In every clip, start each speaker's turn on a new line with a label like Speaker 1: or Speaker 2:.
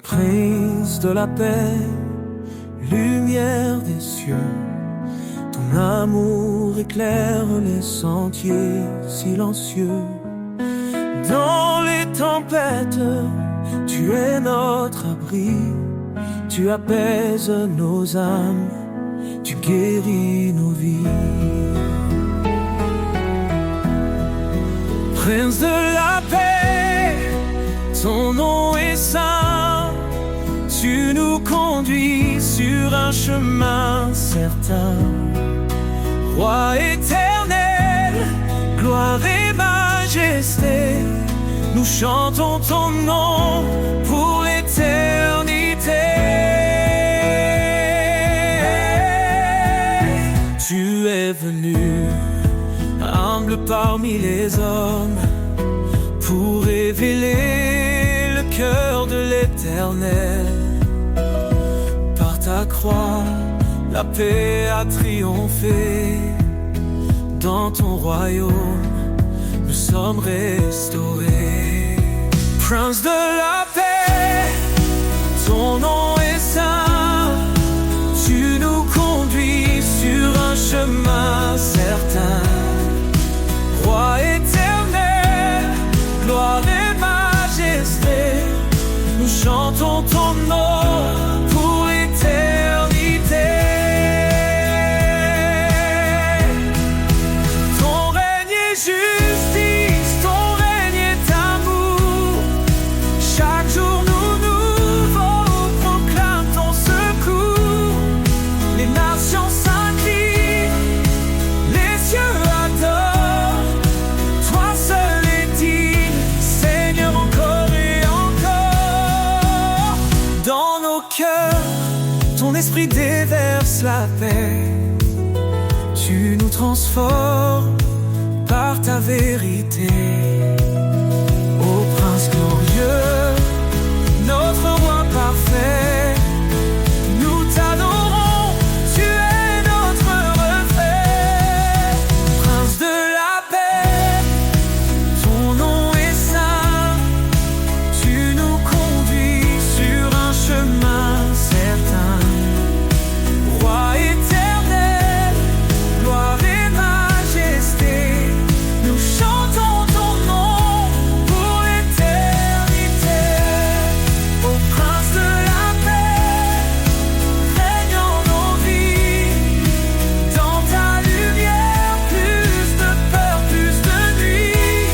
Speaker 1: Prince de la paix, lumière des cieux, ton amour éclaire les sentiers silencieux. Dans les tempêtes, tu es notre abri, tu apaises nos âmes, tu guéris nos vies. Prince de la paix, ton nom est saint, tu nous conduis sur un chemin certain. Roi éternel, gloire et majesté, nous chantons ton nom pour l'éternité. Tu es venu, humble parmi les hommes, pour révéler le cœur de l'Éternel. Par ta croix, la paix a triomphé. Dans ton royaume, nous sommes restaurés. Prince de la paix, ton nom est saint, tu nous conduis sur un chemin certain. Roi éternel, gloire et majesté, nous chantons ton nom pour l'éternité. Ton règne est justice, ton règne est amour. Chaque jour nous nouveau proclame ton secours. Les nations s'inclinent, les cieux adorent. Toi seul est digne, Seigneur, encore et encore. Dans nos cœurs, ton esprit déverse la paix. Tu nous transformes par ta vérité. Ô Prince glorieux, notre roi parfait, nous t'adorons, tu es notre reflet. Prince de la paix, ton nom est saint, tu nous conduis sur un chemin certain. Roi éternel, gloire et majesté, nous chantons ton nom pour l'éternité. Ô Prince de la paix, règne en nos vies. Dans ta lumière, plus de peur, plus de nuit.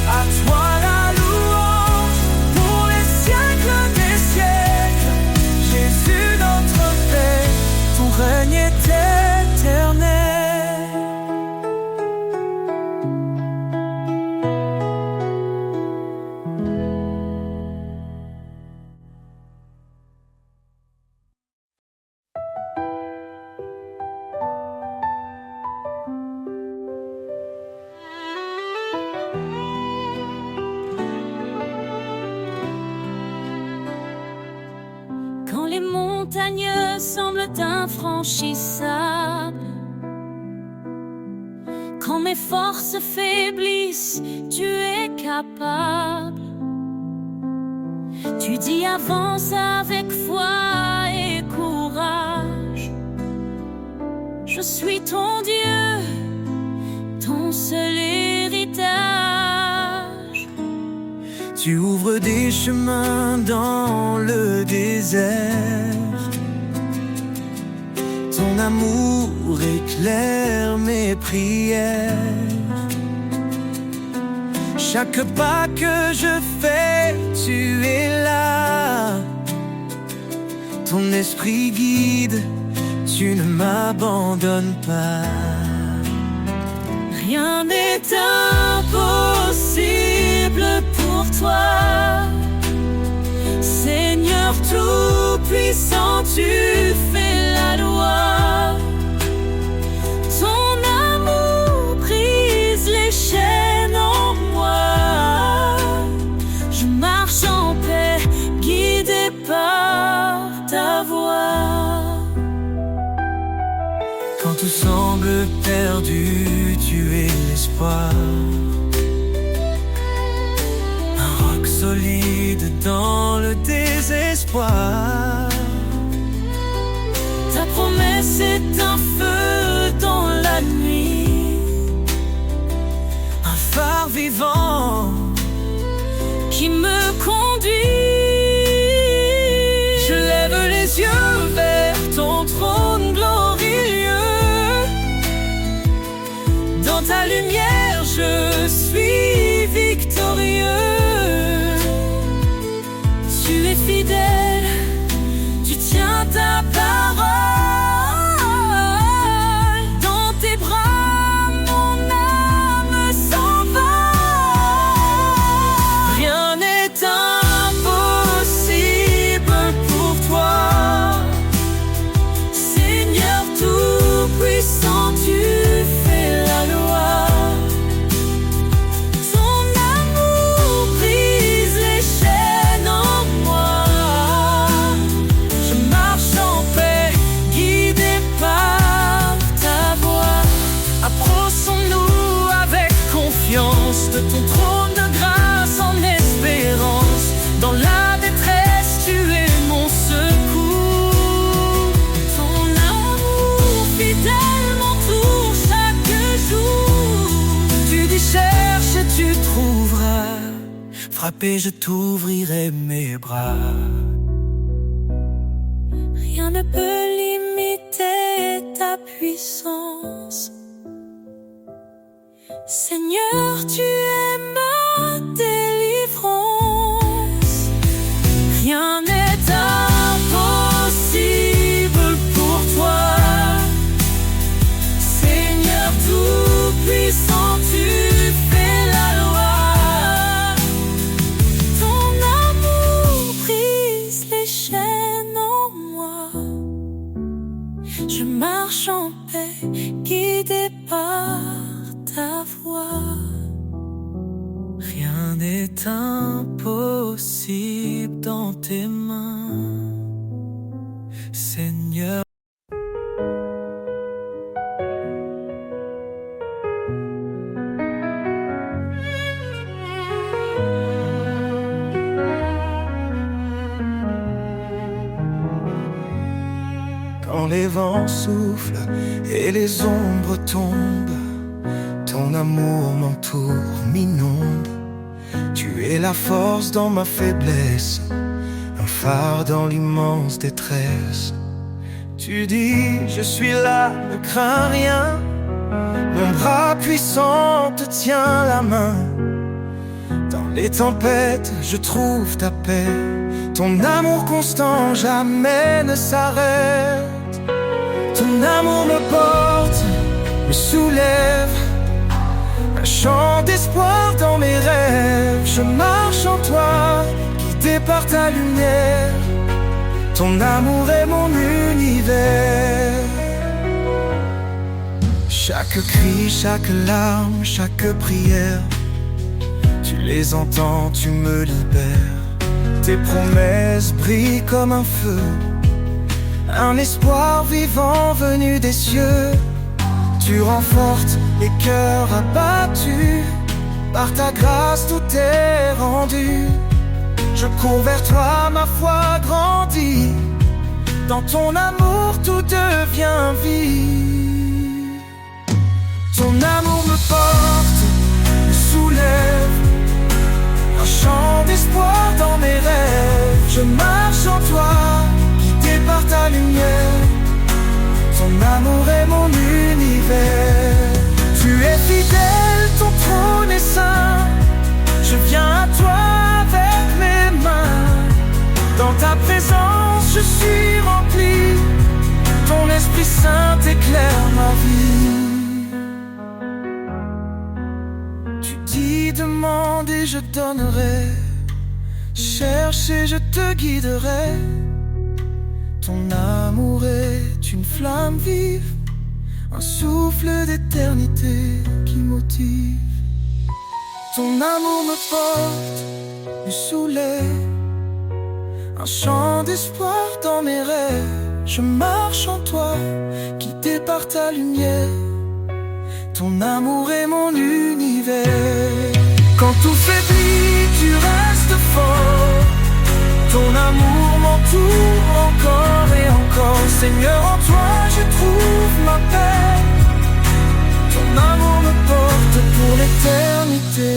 Speaker 1: À toi la louange pour les siècles des siècles. Jésus notre paix, ton règne est éternel.
Speaker 2: Quand les montagnes semblent infranchissables, quand mes forces faiblissent, tu es capable. Tu dis avance avec foi et courage. Je suis ton Dieu, ton seul héritage.
Speaker 1: Tu ouvres des chemins dans le désert. Ton amour éclaire mes prières. Chaque pas que je fais, tu es là. Ton esprit guide, tu ne m'abandonnes pas.
Speaker 2: Rien n'est impossible pour toi. Seigneur tout-puissant, tu fais la loi. Ton amour brise les chaînes en moi. Je marche en paix, guidé par ta voix.
Speaker 1: Quand tout semble perdu, tu es l'espoir. Un roc solide dans le désespoir. espoir.
Speaker 2: Ta promesse est un feu dans la nuit,
Speaker 1: Un phare vivant
Speaker 2: qui me conduit.
Speaker 1: Je lève les yeux vers
Speaker 2: Ton trône glorieux, dans ta lumière je suis victorieux. Tu es fidèle, tu tiens ta parole. Dans tes bras mon âme s'envole.
Speaker 1: Rien n'est impossible pour toi.
Speaker 2: Seigneur tout-puissant, tu fais la loi. Ton amour brise les chaînes en moi. Je marche en paix, guidé par ta voix.
Speaker 1: Approchons-nous avec confiance de ton trône de grâce en espérance. Dans la détresse, tu es mon secours.
Speaker 2: Ton amour fidèle m'entoure chaque jour.
Speaker 1: Tu dis cherche et tu trouveras. Frappé, je t'ouvrirai mes bras.
Speaker 2: Rien ne peut limiter ta puissance. Seigneur, tu es ma délivrance. Rien n'est impossible pour toi. Seigneur tout-puissant, tu fais la loi. Ton amour brise les chaînes en moi. Je marche en paix, guidé par ta voix.
Speaker 1: Rien n'est impossible dans tes mains, Seigneur. Quand les vents soufflent et les ombres tombent, ton amour m'entoure, m'inonde. Tu es la force dans ma faiblesse, un phare dans l'immense détresse. Tu dis, je suis là, ne crains rien. Mon bras puissant te tient la main. Dans les tempêtes, je trouve ta paix. Ton amour constant jamais ne s'arrête. Ton amour me porte, me soulève. Un chant d'espoir dans mes rêves. Je marche en toi, guidé par ta lumière. Ton amour est mon univers. Chaque cri, chaque larme, chaque prière, tu les entends, tu me libères. Tes promesses brillent comme un feu, un espoir vivant venu des cieux. Tu renforces les cœurs abattus, par ta grâce tout est rendu. Je cours vers toi, ma foi grandit. Dans ton amour tout devient vie. Ton amour me porte, me soulève. Un chant d'espoir dans mes rêves. Je marche en toi, guidé par ta lumière. Ton amour est mon univers. Tu es fidèle, ton trône est saint. Je viens à toi avec mes mains. Dans ta présence je suis rempli. Ton Esprit Saint éclaire ma vie. Tu dis demande et je donnerai. Cherche et je te guiderai. Ton amour est une flamme vive, un souffle d'éternité qui motive. Ton amour me porte, me soulève. Un chant d'espoir dans mes rêves. Je marche en toi, guidé par ta lumière. Ton amour est mon univers. Quand tout faiblit, tu restes fort. Ton amour m'entoure encore et encore. Seigneur, en toi je trouve ma paix. Ton amour me porte pour l'éternité.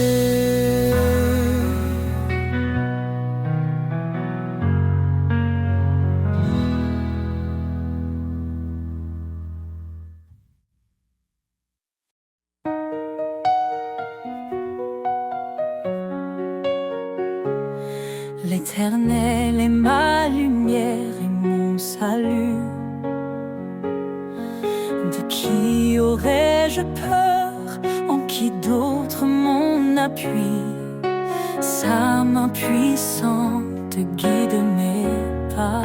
Speaker 2: L'Éternel est ma lumière et mon salut. De qui aurais-je peur? En qui d'autre mon appui? Sa main puissante guide mes pas.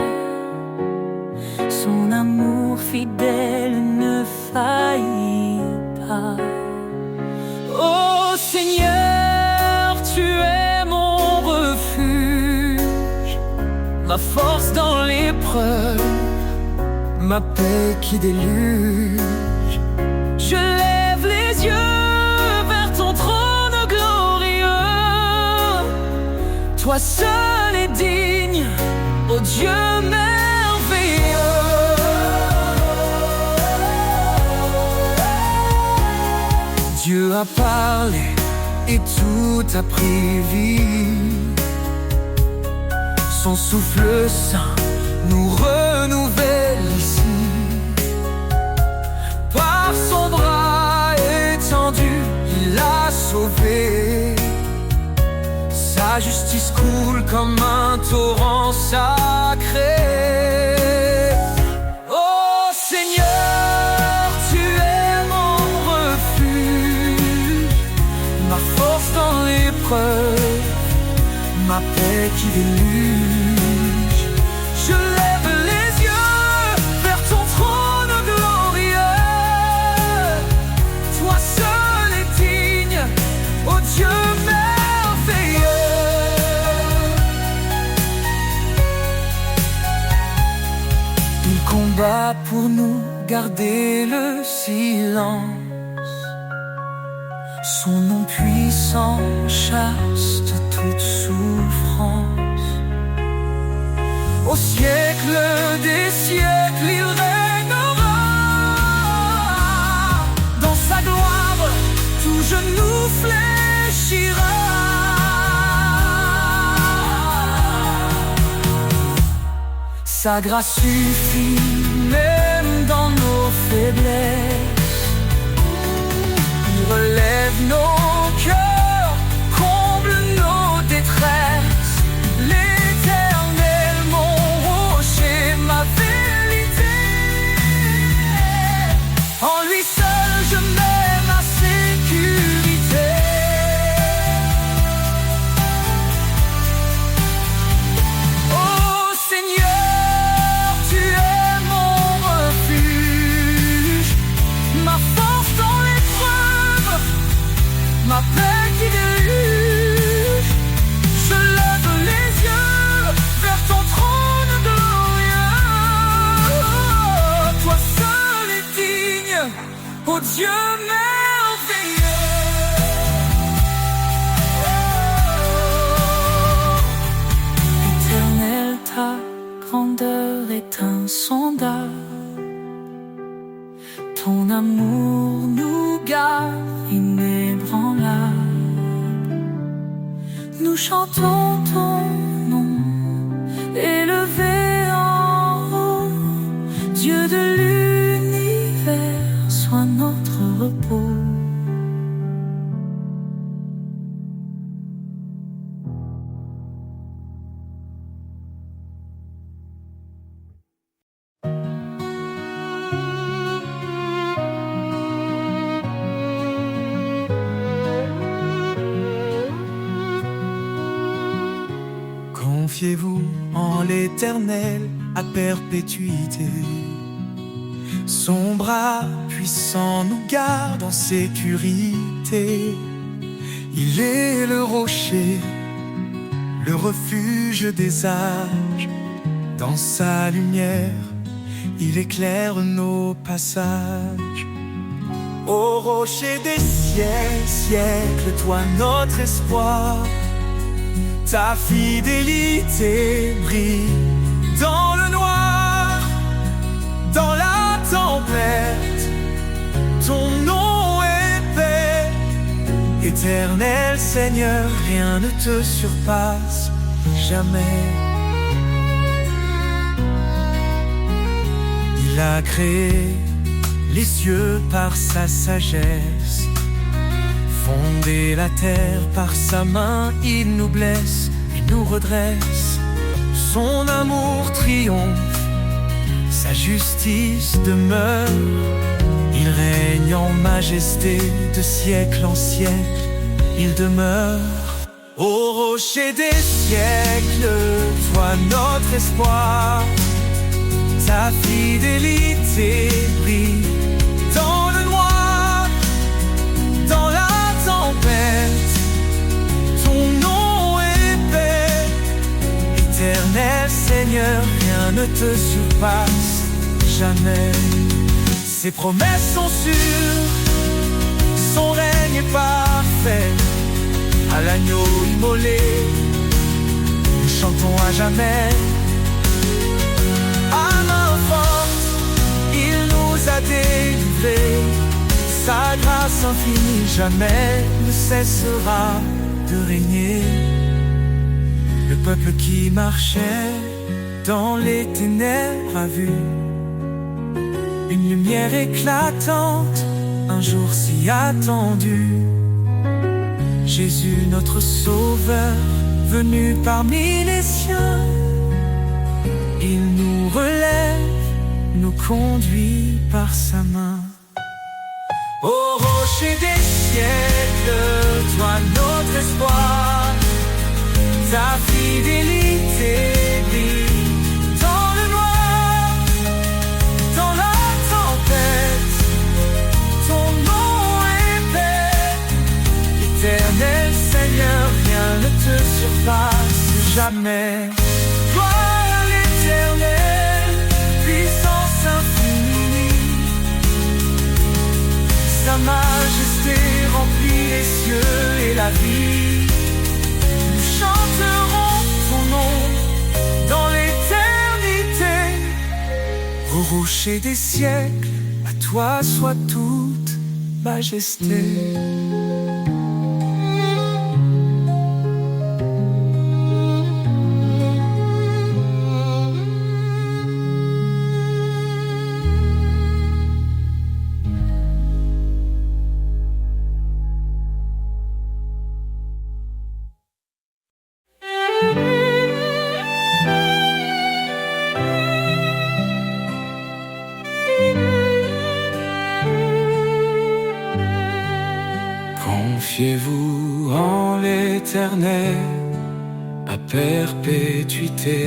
Speaker 2: Son amour fidèle ne faillit pas. Ô Seigneur, tu es mon refuge, ma force dans l'épreuve,
Speaker 1: Ma paix qui déluge.
Speaker 2: je lève les yeux vers ton trône glorieux. Toi seul es digne, ô Dieu merveilleux.
Speaker 1: Dieu a parlé et tout a pris vie. Son souffle saint nous renouvelle ici. Par son bras étendu, il a sauvé. Sa justice coule comme un torrent sacré. Ô Seigneur, tu es mon refuge, ma force dans l'épreuve, ma paix qui déluge. Je lève les yeux vers ton trône glorieux. Toi seul es digne, ô Dieu merveilleux. Il combat pour nous, garder le silence. Son nom puissant chasse de toute souffrance. Au siècle des siècles, il régnera. Dans sa gloire, tout genou fléchira. Sa grâce suffit même dans nos faiblesses. Il relève nos cœurs, comble nos détresses. L'Éternel, mon rocher, ma vérité. En lui seul je mets ma sécurité. Ô Seigneur, tu es mon refuge, ma force dans l'épreuve, ma paix qui déluge. Je lève les yeux vers ton trône glorieux. Toi seul es digne, ô Dieu merveilleux. Éternel, ta grandeur est insondable. Ton amour nous garde inébranlable. Nous chantons ton nom, élevé en haut. Dieu de l'univers, sois notre repos. Confiez-vous en l'Éternel à perpétuité. Son bras puissant nous garde en sécurité. Il est le rocher, le refuge des âges. Dans sa lumière, il éclaire nos passages. Ô rocher des siècles, toi notre espoir. Ta fidélité brille Éternel Seigneur, rien ne te surpasse jamais. Il a créé les cieux par sa sagesse, fondé la terre par sa main. Il nous blesse et nous redresse. Son amour triomphe, sa justice demeure. Il règne en majesté de siècle en siècle. Il demeure au rocher des siècles, toi notre espoir. Ta fidélité brille dans le noir, dans la tempête. Ton nom est paix. Éternel Seigneur, rien ne te surpasse jamais. Ses promesses sont sûres, son règne est parfait. À l'agneau immolé, nous chantons à jamais. À main forte, il nous a délivrés. Sa grâce infinie jamais ne cessera de régner. Le peuple qui marchait dans les ténèbres a vu une lumière éclatante, un jour si attendu. Jésus notre sauveur, venu parmi les siens. Il nous relève, nous conduit par sa main. Au rocher des siècles, toi notre espoir. Ta fidélité brille dans le noir, dans la tempête. Ton nom est paix. Éternel Seigneur, rien ne te surpasse jamais. Gloire à l'Éternel, puissance infinie. Sa majesté remplit les cieux et la vie. Nous chanterons ton nom dans l'éternité. Au rocher des siècles, à toi soit toute majesté. Confiez-vous en l'Éternel à perpétuité.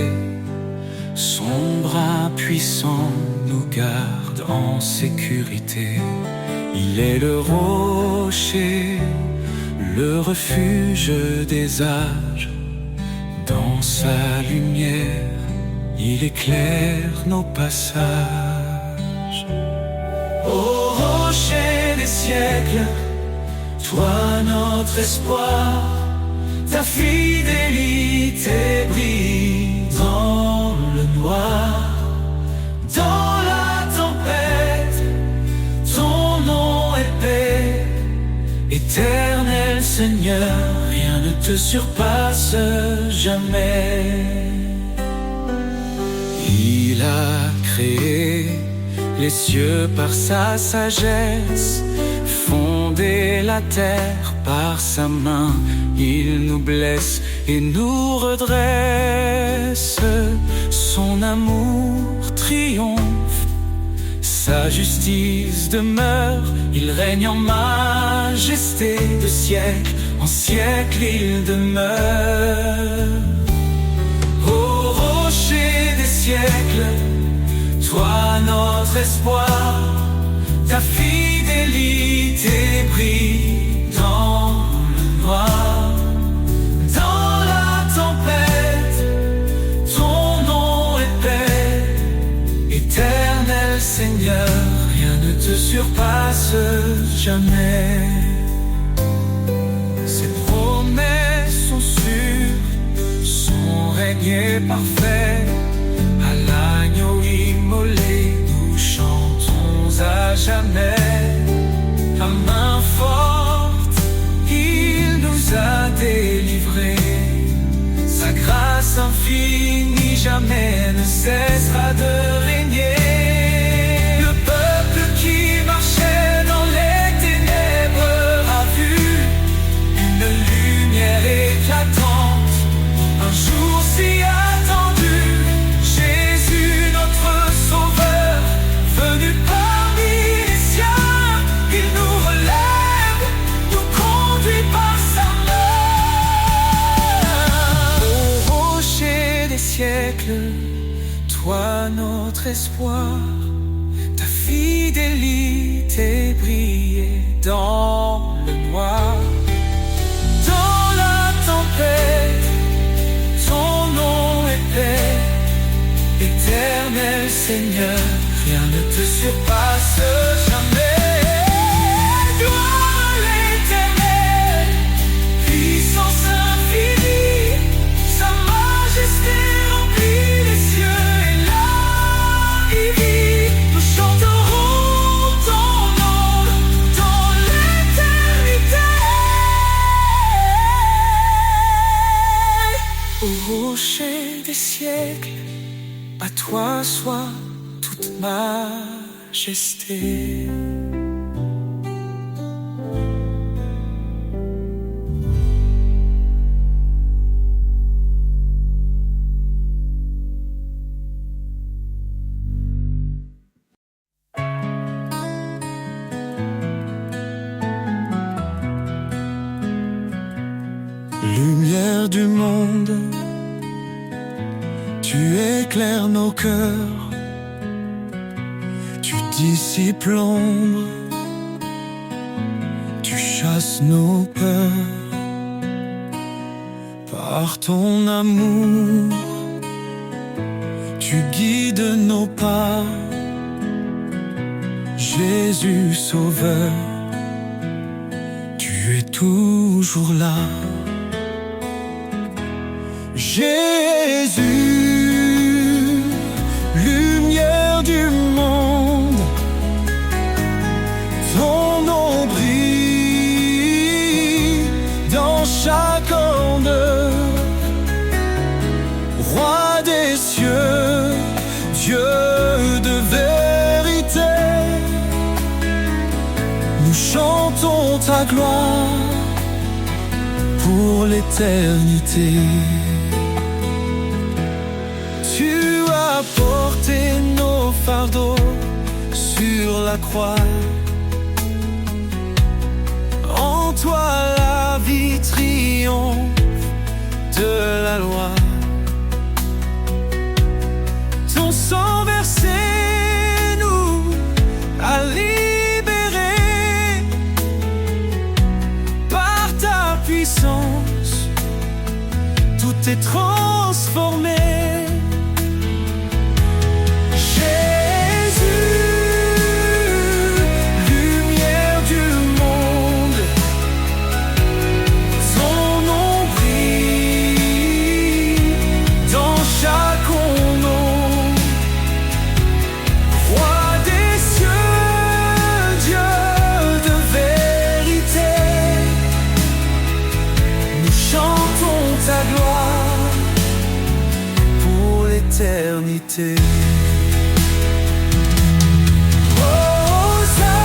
Speaker 1: Son bras puissant nous garde en sécurité. Il est le rocher, le refuge des âges. Dans sa lumière, il éclaire nos passages. Au rocher des siècles, toi notre espoir, ta fidélité brille dans le noir, dans la tempête. Ton nom est paix. Éternel Seigneur, rien ne te surpasse jamais. Il a créé les cieux par sa sagesse, fondé la terre par sa main. Il nous blesse et nous redresse. Son amour triomphe, sa justice demeure. Il règne en majesté de siècle en siècle. Il demeure au rocher des siècles, toi notre espoir. Ta fidélité brille dans le noir, dans la tempête. Ton nom est paix. Éternel Seigneur, rien ne te surpasse jamais. Ses promesses sont sûres, son règne est parfait. À l'agneau immolé, nous chantons à jamais. À main forte, il puissance infinie jamais ne cessera de régner. Le peuple qui marchait dans les ténèbres a vu une lumière éclatante, un jour si attendu. Jésus notre sauveur, venu parmi les siens, il nous relève, nous conduit par sa main. Ô rocher des siècles, toi notre espoir, ta fidélité brillait dans le noir. Dans la tempête, ton nom est paix. Éternel Seigneur, rien ne te surpasse jamais. Gloire à l'Éternel, puissance infinie, sa majesté remplit les cieux et la vie. Nous chanterons ton nom dans l'éternité. Au rocher des siècles, à toi soit toute majesté. Lumière du monde, tu éclaires nos cœurs, tu dissipes l'ombre, tu chasses nos peurs. Par ton amour, tu guides nos pas. Jésus Sauveur, tu es toujours là. Jésus, lumière du monde, ton nom brille dans chaque onde. Roi des cieux, Dieu de vérité, nous chantons ta gloire pour l'éternité. Tu as porté nos fardeaux sur la croix. En toi la vie triomphe de la loi. Ton sang versé nous a libérés. Par ta puissance, tout est transformé. Ta gloire pour l'éternité. Hosanna,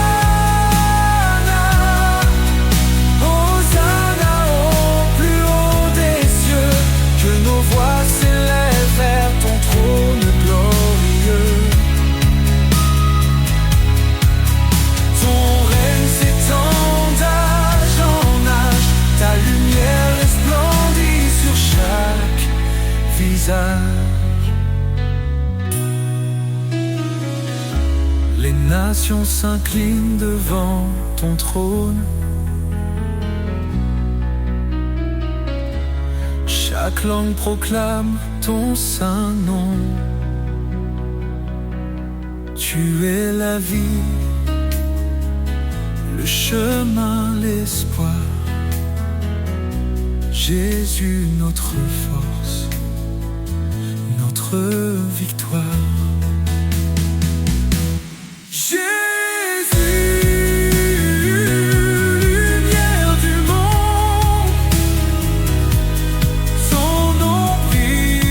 Speaker 1: Hosanna au plus haut des cieux, que nos voix s'élèvent vers ton trône glorieux. Ton règne s'étend d'âge en âge, ta lumière resplendit sur chaque visage. Les nations s'inclinent devant ton trône. Chaque langue proclame ton saint nom. Tu es la vie, le chemin, l'espoir. Jésus, notre force, notre victoire. Lumière du monde, son nom brille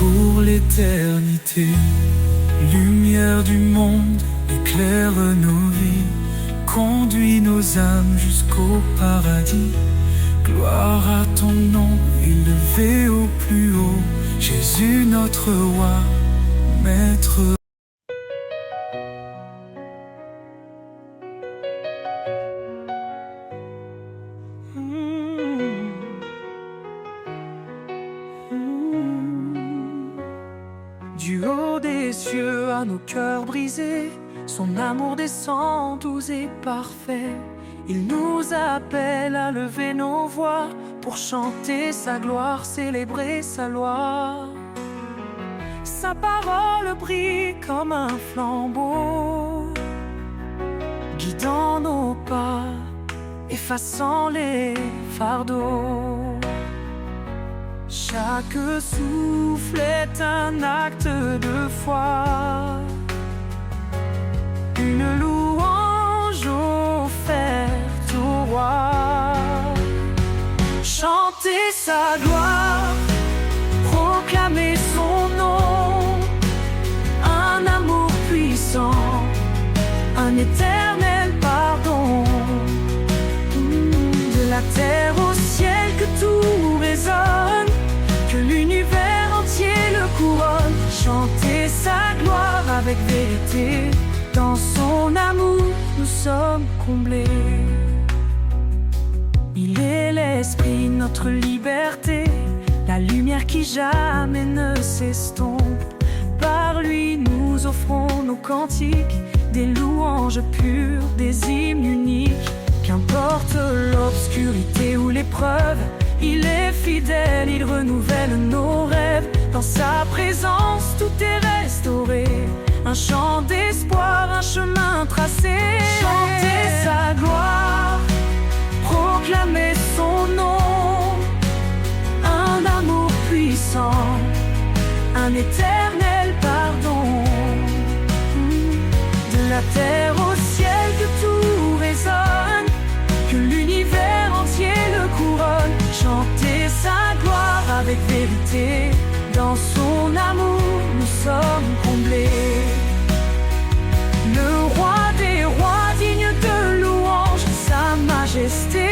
Speaker 1: pour l'éternité. Lumière du monde, éclaire nos vies, conduis nos âmes jusqu'au paradis. Gloire à ton nom, élevé au plus haut, Jésus notre roi, maître. Du haut des cieux à nos cœurs brisés, son amour descend doux et parfait. Il nous appelle à lever nos voix pour chanter sa gloire, célébrer sa loi. Sa parole brille comme un flambeau, guidant nos pas, effaçant les fardeaux. Chaque souffle est un acte de foi, une louange offerte au roi. Chanter sa gloire, proclamer son nom, un amour puissant, un éternel pardon. De la terre au ciel que tout résonne, que l'univers entier le couronne. Chanter sa gloire avec vérité, dans son amour nous sommes comblés. Il est l'esprit, notre liberté, la lumière qui jamais ne s'estompe. Par lui nous offrons nos cantiques, des louanges pures, des hymnes uniques. Qu'importe l'obscurité ou l'épreuve, il est fidèle, il renouvelle nos rêves. Dans sa présence tout est restauré, un chant d'espoir, un chemin tracé. Chanter sa gloire, proclamer son nom, un amour puissant, un éternel pardon. De la terre au ciel que tout résonne, que l'univers entier le couronne. Chanter sa gloire avec vérité, dans son amour nous sommes comblés. Le roi des rois digne de louange, sa majesté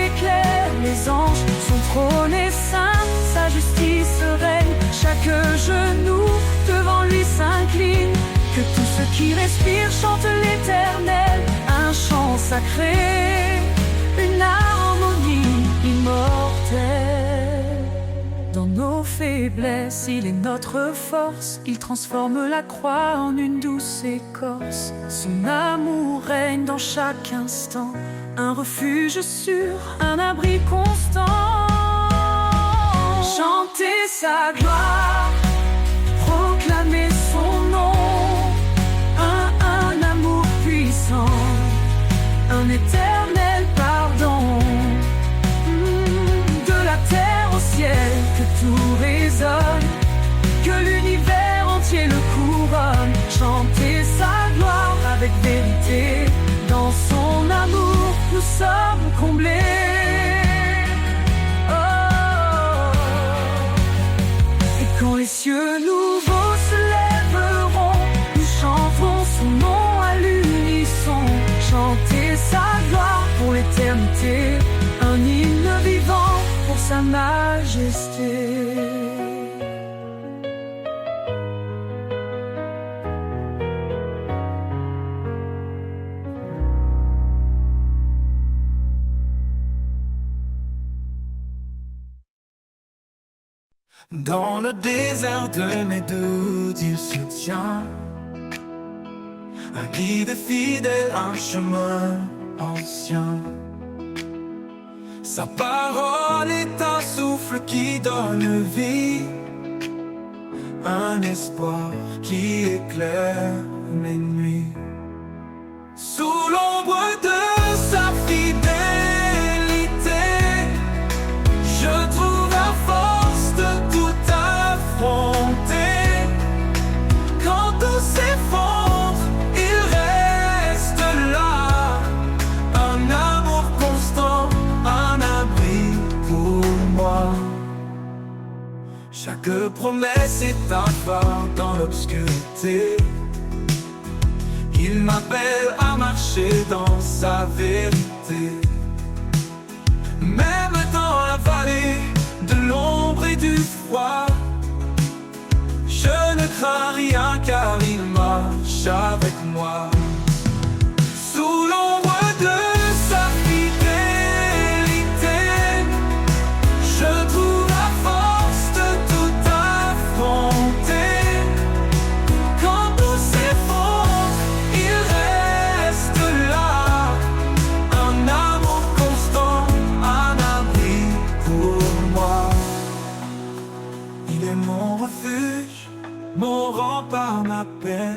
Speaker 1: éclaire les anges. Son trône est saint, sa justice règne, chaque genou devant lui s'incline. Que tous ceux qui respirent chantent l'éternel, un chant sacré, une harmonie immortelle. Dans nos faiblesses, il est notre force, il transforme la croix en une douce écorce. Son amour règne dans chaque instant, un refuge sûr, un abri constant. Chanter sa gloire, proclamer son nom, un amour puissant, un éternel pardon. De la terre au ciel que tout résonne, que l'univers entier le couronne. Chanter sa gloire avec vérité, dans son amour nous sommes comblés. Oh. Et quand les cieux nouveaux se lèveront, nous chanterons son nom à l'unisson. Chanter sa gloire pour l'éternité, un hymne vivant pour sa majesté. Dans le désert de mes doutes, il se tient, un guide fidèle, un chemin ancien. Sa parole est un souffle qui donne vie, un espoir qui éclaire mes nuits. Sous l'ombre de sa fidélité, je trouve la force de tout affronter. Quand tout s'effondre, il reste là, un amour constant, un abri pour moi. Chaque promesse est un phare dans l'obscurité. Il m'appelle à marcher dans sa vérité. Même dans la vallée de l'ombre et du froid, je ne crains rien car il marche avec moi. Sous l'ombre de sa fidélité, je trouve la force de tout affronter. Quand tout s'effondre, il reste là. Un amour constant, un abri pour moi. Il est mon refuge, mon rempart, ma paix.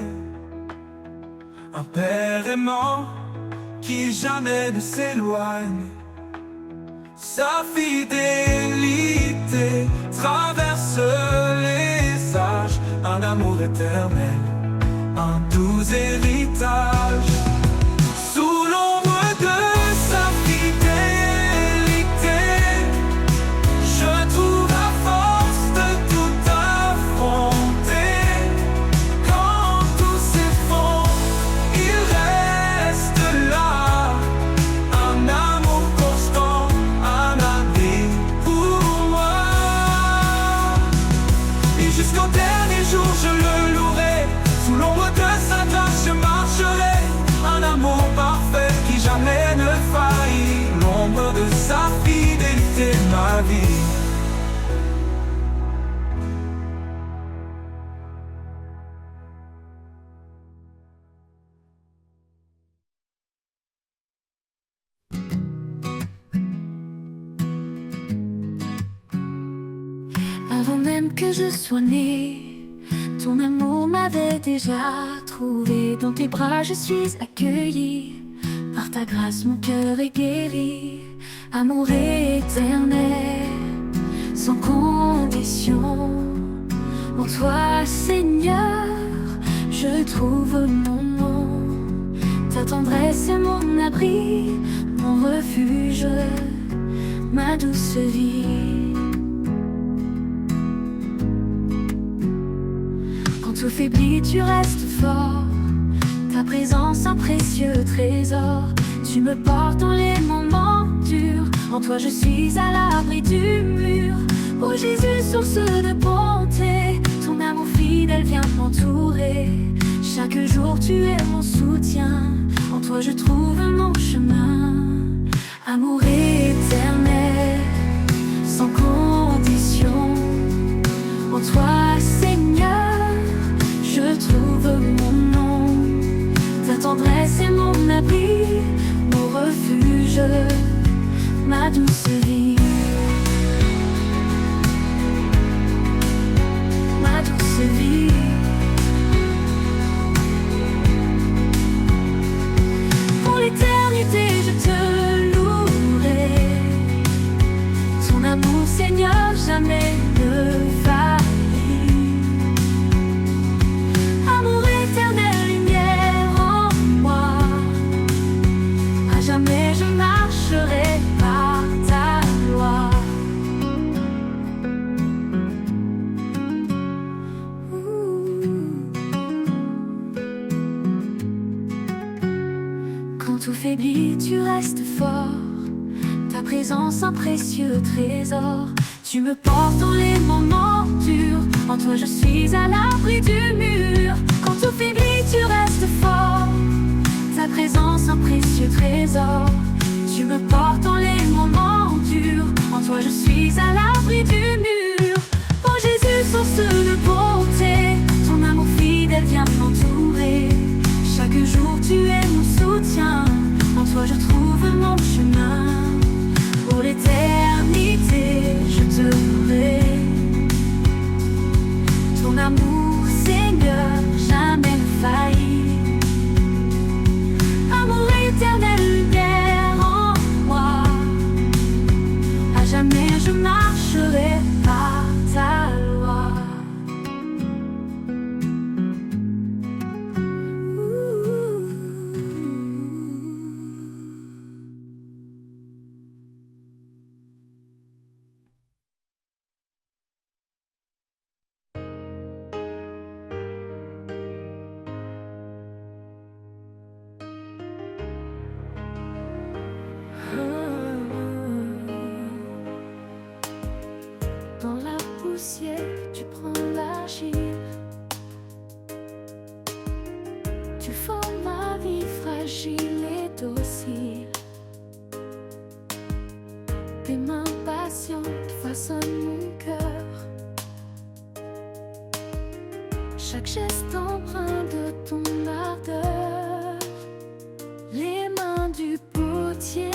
Speaker 1: Un père aimant qui jamais ne s'éloigne. Sa fidélité traverse les âges. Un amour éternel, un doux héritage. Sous l'ombre de sa fidélité, je trouve la force de tout affronter. Quand tout s'effondre, il reste là. Un amour constant, un abri pour moi. Et jusqu'au dernier jour je le louerai. Sous l'ombre de sa grâce je marcherai. Un amour parfait qui jamais ne faillit. L'ombre de sa fidélité, ma vie.
Speaker 2: Avant même que je sois née, ton amour m'avait déjà trouvé. Dans tes bras je suis accueillie. Par ta grâce mon cœur est guéri. Amour éternel, sans condition. En toi Seigneur, je trouve mon nom. Ta tendresse est mon abri, mon refuge, ma douce vie. Quand tout faiblit, tu restes fort. Ta présence, un précieux trésor. Tu me portes dans les moments durs. En toi, je suis à l'abri du mur. Oh Jésus, source de bonté, ton amour fidèle vient m'entourer. Chaque jour, tu es mon soutien. En toi, je trouve mon chemin. Amour éternel, sans condition. En toi, Seigneur, je trouve mon nom. Ta tendresse est mon abri, mon refuge, ma douce vie. Ma douce vie. Pour l'éternité, je te louerai. Ton amour, Seigneur, jamais ne faillit. Amour éternel, lumière en moi. À jamais je marcherai par ta loi. Quand tout faiblit, tu restes fort. Ta présence, un précieux trésor. Tu me portes dans les moments durs. En toi, je suis à l'abri du mur. Quand tout faiblit, tu restes fort. Ta présence, un précieux trésor. Tu me portes dans les moments durs. En toi, je suis à l'abri du mur. Oh Jésus, source de bonté, ton amour fidèle vient m'entourer. Chaque jour, tu es mon soutien. En toi, je trouve mon chemin. Pour l'éternité, je te louerai. Ton amour, Seigneur, jamais ne faillit. Amour éternel, lumière en moi. À jamais je marcherai par ta loi. poussière, tu prends l'argile. Tu formes ma vie fragile et docile. Tes mains patientes façonnent mon cœur. Chaque geste empreint de ton ardeur. Les mains du potier,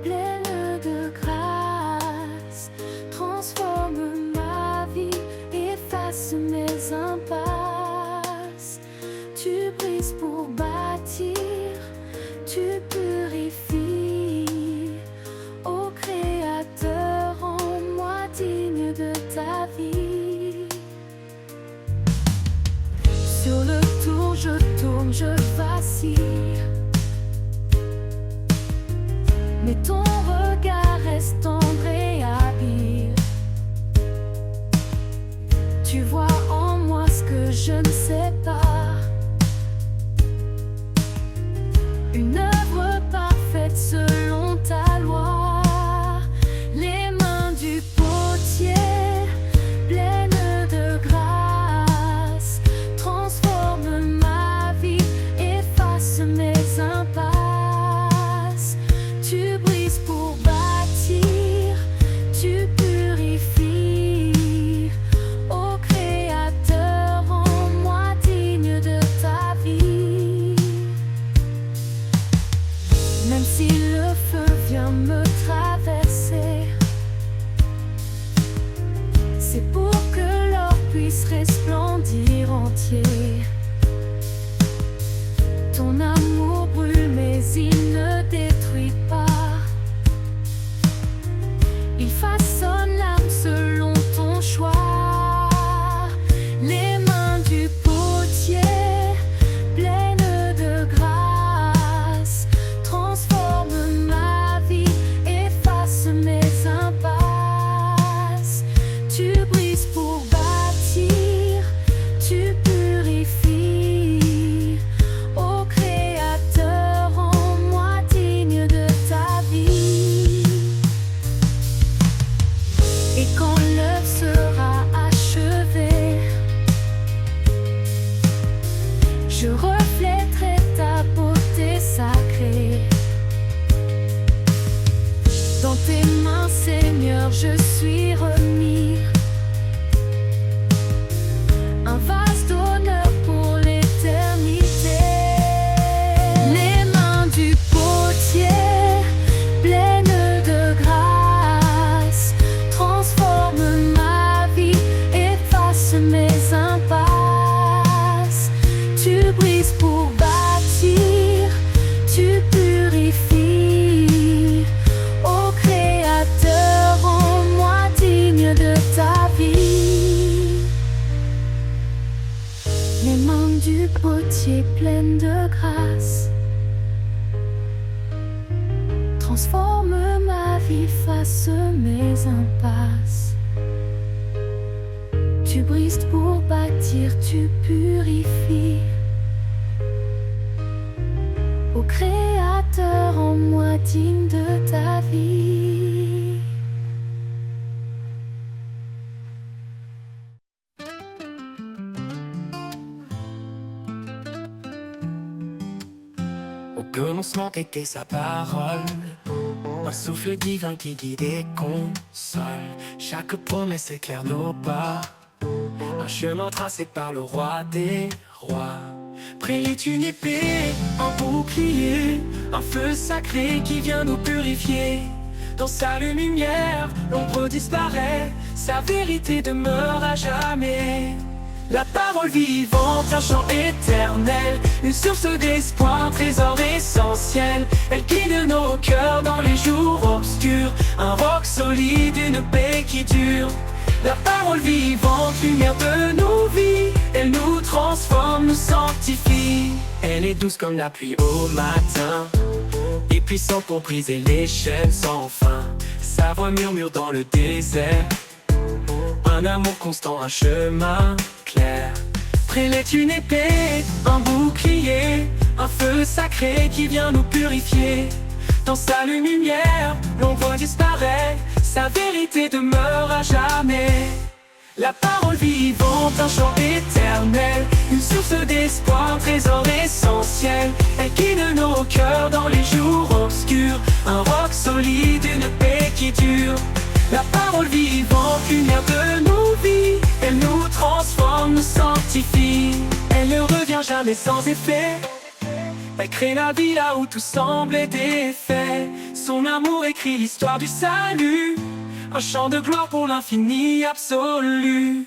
Speaker 2: pleines de grâce, transforment ma vie, effacent mes impasses. Tu brises pour bâtir, tu purifies. Ô Créateur, rends-moi digne de ta vie. Sur le tour, je tourne, je vacille. Mais ton regard reste tendre et habile. Tu vois en moi ce que je ne sais pas. Une œuvre parfaite selon ta loi. Les mains du potier, pleines de grâce, transforment ma vie, effacent mes impasses. Tu brises pour bâtir, tu purifies. Ô Créateur, rends-moi digne de ta vie. Même si le feu vient me traverser, c'est pour que l'or puisse resplendir entier. Ton amour brûle mais il ne détruit pas. Il façonne l'âme selon ton choix. Les mains du potier, pleines de grâce, transforment ma vie, effacent mes impasses. Tu brises pour bâtir, tu purifies. Ô Créateur, rends-moi digne de ta vie. Et quand l'œuvre sera achevée, je reflèterai ta beauté sacrée. Dans tes mains, Seigneur, je suis remis. Un vase d'honneur pour l'éternité. Les mains du potier, pleines de grâce, transforment ma vie, effacent mes impasses. Tu brises pour bâtir, tu purifies. Ô Créateur, rends-moi digne de ta vie. Les mains du potier pleines de grâce transforment ma vie, fasse mes impasses. Tu brises pour bâtir, tu purifies. Ô Créateur, rends-moi digne de ta vie.
Speaker 3: Au commencement était sa parole, un souffle divin qui guide et console. Chaque promesse éclaire nos pas, un chemin tracé par le roi des rois. Près est une épée, un bouclier, un feu sacré qui vient nous purifier. Dans sa lumière, l'ombre disparaît, sa vérité demeure à jamais. La parole vivante, un chant éternel, une source d'espoir, un trésor essentiel. Elle guide nos cœurs dans les jours obscurs, un roc solide, une paix qui dure. La parole vivante, lumière de nos vies, elle nous transforme, nous sanctifie. Elle est douce comme la pluie au matin, et puissante pour briser les chaînes sans fin. Sa voix murmure dans le désert, un amour constant, un chemin clair. Près est une épée, un bouclier, un feu sacré qui vient nous purifier. Dans sa lumière, l'ombre disparaît, sa vérité demeure à jamais. La parole vivante, un chant éternel, une source d'espoir, un trésor essentiel. Elle guide nos cœurs dans les jours obscurs, un roc solide, une paix qui dure. La parole vivante, lumière de nos vies, elle nous transforme, nous sanctifie. Elle ne revient jamais sans effet. Elle crée la vie là où tout semblait défait. Son amour écrit l'histoire du salut, un chant de gloire pour l'infini absolu.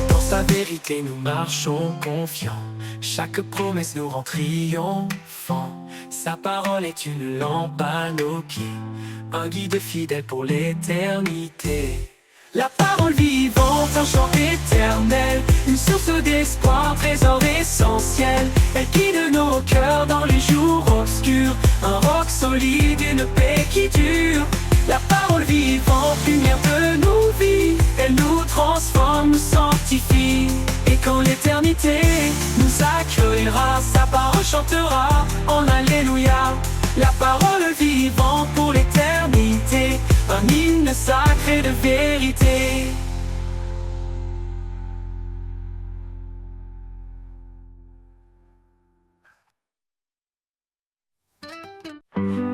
Speaker 3: Dans sa vérité nous marchons confiants, chaque promesse nous rend triomphants. Sa parole est une lampe à nos pieds, un guide fidèle pour l'éternité. La parole vivante, un chant éternel, une source d'espoir, un trésor essentiel. Elle guide nos cœurs dans les jours obscurs, un roc solide, une paix qui dure. La parole vivante, lumière de nos vies, elle nous transforme, nous sanctifie. Et quand l'éternité nous accueillera, sa parole chantera en Alléluia. La parole vivante pour l'éternité, un hymne sacré de vérité.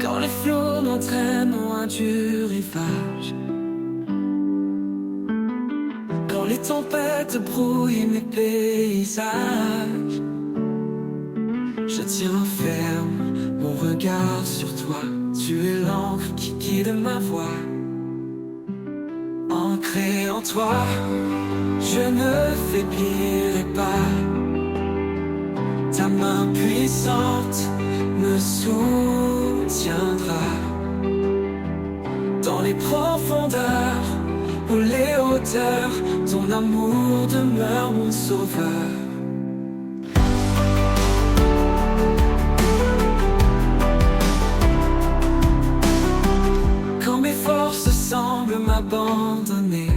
Speaker 3: Quand les flots m'entraînent loin du rivage, quand les tempêtes brouillent mes paysages, je tiens ferme mon regard sur toi. Tu es l'encre qui guide ma voix. Ancré en toi, je ne faiblirai pas. Ta main puissante me soutiendra. Dans les profondeurs ou les hauteurs, ton amour demeure mon sauveur. Quand mes forces semblent m'abandonner,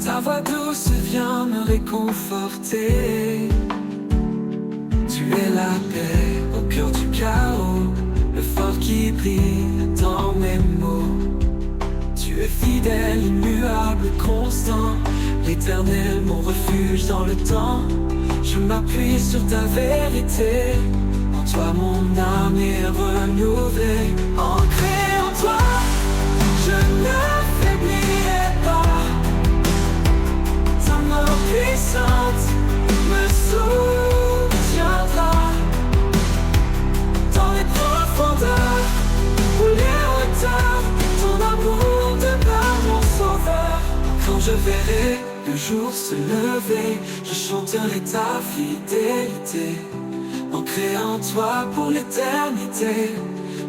Speaker 3: ta voix douce vient me réconforter. Tu es la paix au cœur du chaos, le phare qui brille dans mes mots. Tu es fidèle, immuable, constant, l'éternel, mon refuge dans le temps. Je m'appuie sur ta vérité, en toi mon âme est renouvelée. Ancré en toi, je ne faiblirai pas. Ta main puissante me soutiendra. Dans les profondeurs ou les hauteurs, ton amour demeure mon sauveur. Quand je verrai le jour se lever, je chanterai ta fidélité. Ancré en toi pour l'éternité,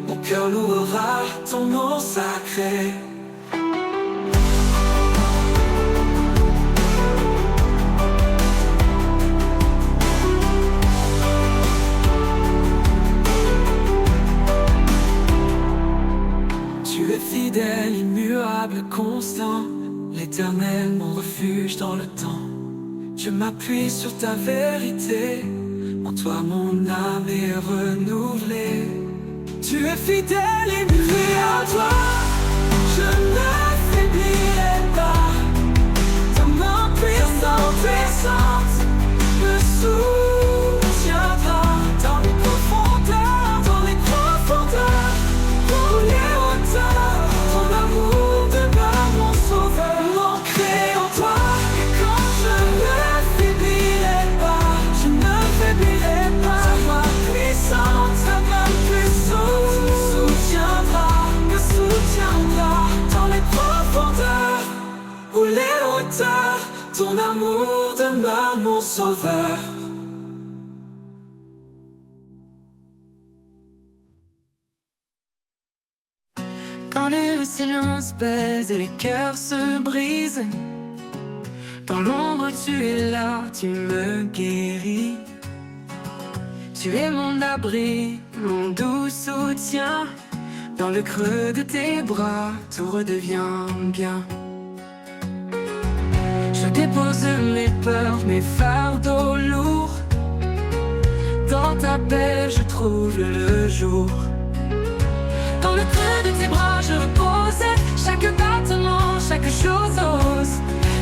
Speaker 3: mon cœur louera ton nom sacré. Tu es fidèle, immuable, constant, l'éternel, mon refuge dans le temps. Je m'appuie sur ta vérité, en toi mon âme est renouvelée. Tu es fidèle et muet à toi, je ne faiblirai pas. Ta main puissante me soutiendra. Dans les profondeurs, pour les hauteurs, ton amour demeure mon sauveur. Ancré en toi, et quand je ne faiblirai pas, je ne faiblirai pas. Ta main puissante me soutiendra. Dans les profondeurs ou les hauteurs, ton amour demeure mon sauveur. Quand le silence pèse et les cœurs se brisent, dans l'ombre tu es là, tu me guéris. Tu es mon abri, mon doux soutien. Dans le creux de tes bras, tout redevient bien. Je Dépose mes peurs, mes fardeaux lourds. Dans ta paix je trouve le jour. Dans le creux de tes bras je repose. Chaque battement, chaque chose ose.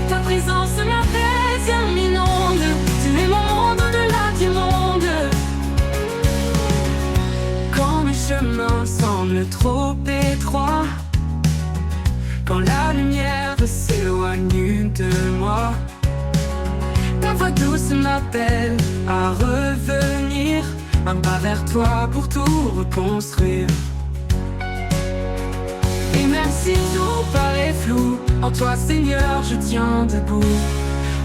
Speaker 3: Ta présence m'apaise, m'inonde. Tu es mon monde au-delà du monde. Quand mes chemins semblent trop étroits, quand la lumière s'éloigne de moi, ta voix douce m'appelle à revenir. Un pas vers toi pour tout reconstruire. Et même si tout paraît flou, en toi Seigneur je tiens debout.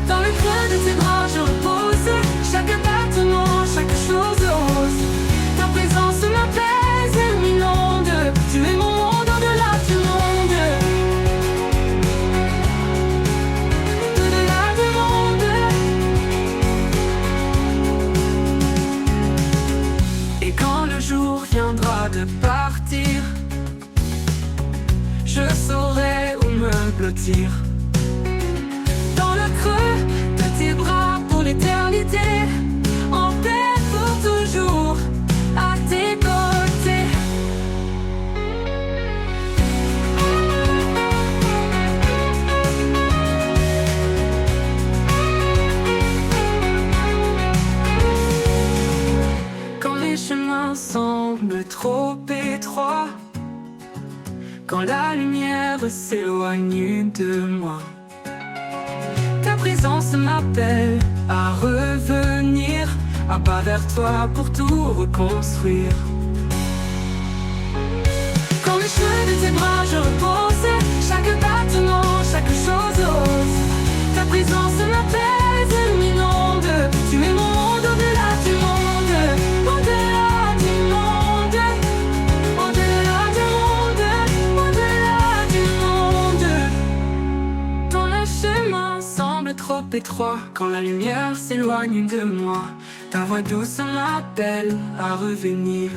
Speaker 3: Dans le creux de tes bras je repose. Chaque battement, chaque chose ose. Ta présence m'apaise et m'inonde. Tu es mon monde au-delà du monde. Au-delà du monde. Et quand le jour viendra de partir, je saurai où me blottir. Dans le creux de tes bras pour l'éternité, en paix pour toujours, à tes côtés. Quand les chemins semblent trop étroits, quand la lumière s'éloigne de moi, ta présence m'appelle à revenir. Un pas vers toi pour tout reconstruire. Quand le cheveu de tes bras je repose. Chaque battement, chaque chose ose. Ta présence m'apaise et m'inonde. Tu es mon monde au-delà du monde. Au-delà du monde. Au-delà du monde. Au-delà du monde. Quand le chemin semble trop étroit, quand la lumière s'éloigne de moi, ta voix douce m'appelle à revenir.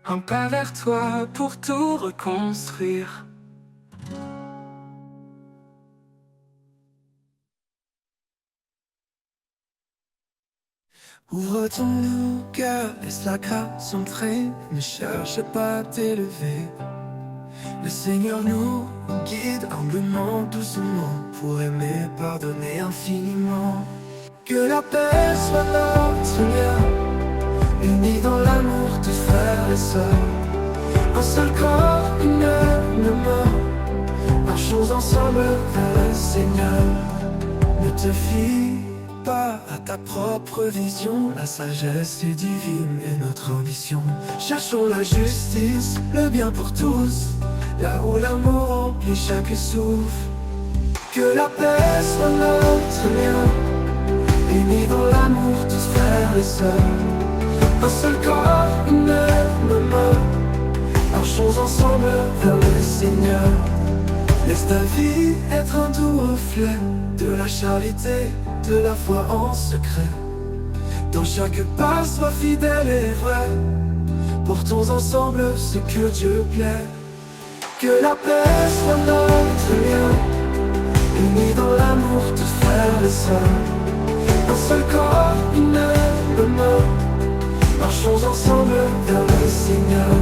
Speaker 3: Un pas vers toi pour tout reconstruire.
Speaker 1: Ouvre ton cœur, laisse la grâce entrer. Ne cherche pas à t'élever. Le Seigneur nous guide humblement, doucement, pour aimer, pardonner infiniment. Que la paix soit notre lien, unis dans l'amour de frères et sœurs. Un seul corps, une même main, marchons ensemble vers le Seigneur. Ne te fie pas à ta propre vision, la sagesse est divine et notre ambition. Cherchons la justice, le bien pour tous, là où l'amour remplit chaque souffle. Que la paix soit notre lien, unis dans l'amour tous frères et sœurs. Un seul corps, une même main, marchons ensemble vers le Seigneur. Laisse ta vie être un doux reflet de la charité, de la foi en secret. Dans chaque pas, sois fidèle et vrai. Portons ensemble ce que Dieu plaît. Que la paix soit notre lien, unis dans l'amour tous frères et sœurs. Un seul corps, une même main, marchons ensemble vers le Seigneur.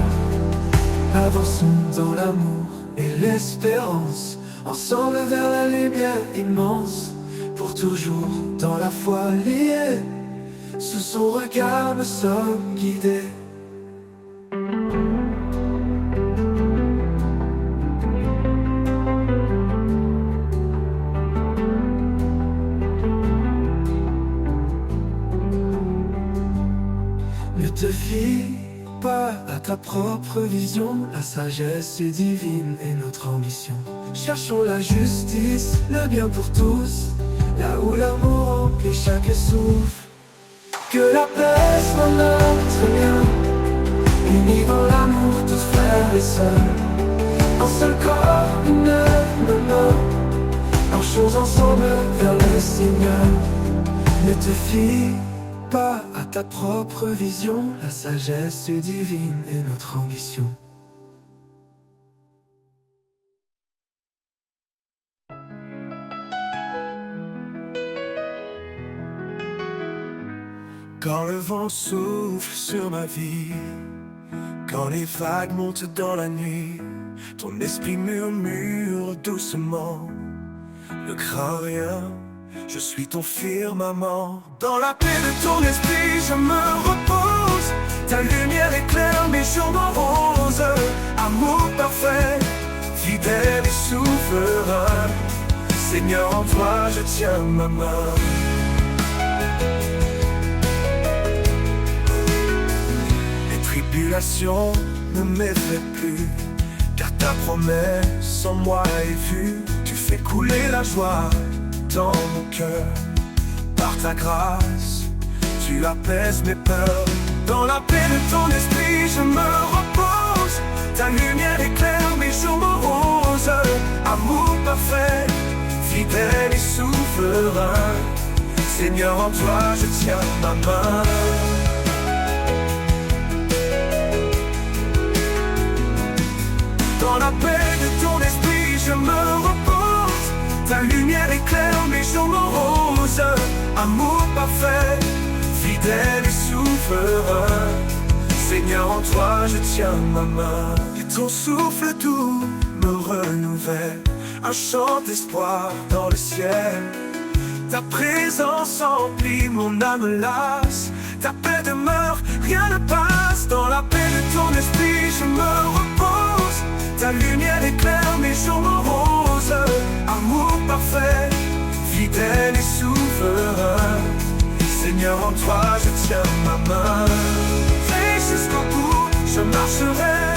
Speaker 1: Avançons dans l'amour et l'espérance, ensemble vers la lumière immense. Pour toujours dans la foi liée, sous son regard nous sommes guidés. Ne te fie pas à ta propre vision, la sagesse est divine et notre ambition. Cherchons la justice, le bien pour tous, là où l'amour remplit chaque souffle. Que la paix soit notre lien, unis dans l'amour tous frères et sœurs. Un seul corps, une même main, marchons ensemble vers le Seigneur. Ne te fie pas à ta propre vision, la sagesse est divine et notre ambition. Quand le vent souffle sur ma vie, quand les vagues montent dans la nuit, ton esprit murmure doucement: ne crains rien, je suis ton firmament. Dans la paix de ton esprit je me repose, ta lumière éclaire mes jours moroses. Amour parfait, fidèle et souverain, Seigneur, en toi je tiens ma main. Les tribulations ne m'effraient plus, car ta promesse en moi est vue. Tu fais couler la joie dans mon cœur, par ta grâce, tu apaises mes peurs. Dans la paix de ton esprit je me repose, ta lumière éclaire mes jours moroses. Amour parfait, fidèle et souverain, Seigneur, en toi je tiens ma main. Dans la paix de ton esprit je me repose, ta lumière éclaire mes jours moroses. Amour parfait, fidèle et souverain, Seigneur, en toi je tiens ma main. Et ton souffle doux me renouvelle, un chant d'espoir dans le ciel. Ta présence emplit mon âme lasse, ta paix demeure, rien ne passe. Dans la paix de ton esprit je me repose, ta lumière éclaire mes jours moroses. Amour parfait, fidèle et souverain, Seigneur, en toi je tiens ma main. Et jusqu'au bout je marcherai,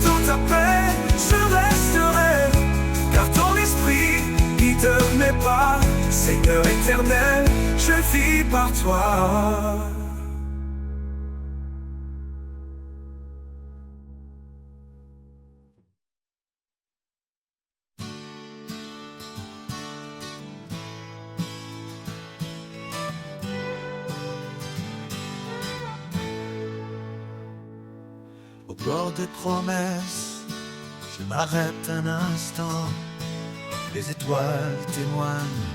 Speaker 1: dans ta paix je resterai, car ton esprit guide mes pas. Seigneur éternel, je vis par toi.
Speaker 4: Au bord des promesses, je m'arrête un instant. Les étoiles témoignent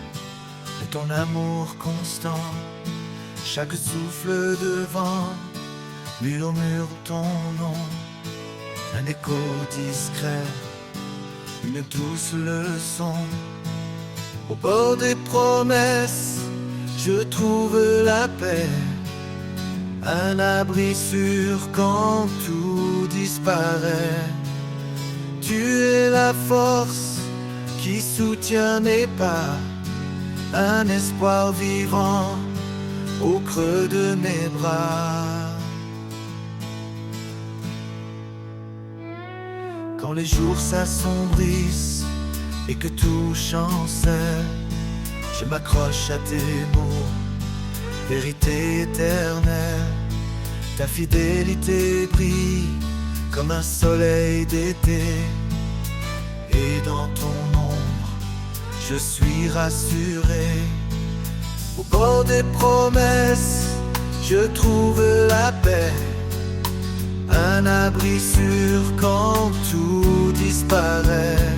Speaker 4: de ton amour constant. Chaque souffle de vent murmure ton nom. Un écho discret, une douce leçon. Au bord des promesses, je trouve la paix, un abri sûr quand tout disparaît. Tu es la force qui soutient mes pas, un espoir vivant au creux de mes bras. Quand les jours s'assombrissent et que tout chancelle, je m'accroche à tes mots, vérité éternelle. Ta fidélité brille comme un soleil d'été, et dans ton ombre je suis rassuré. Au bord des promesses, je trouve la paix, un abri sûr quand tout disparaît.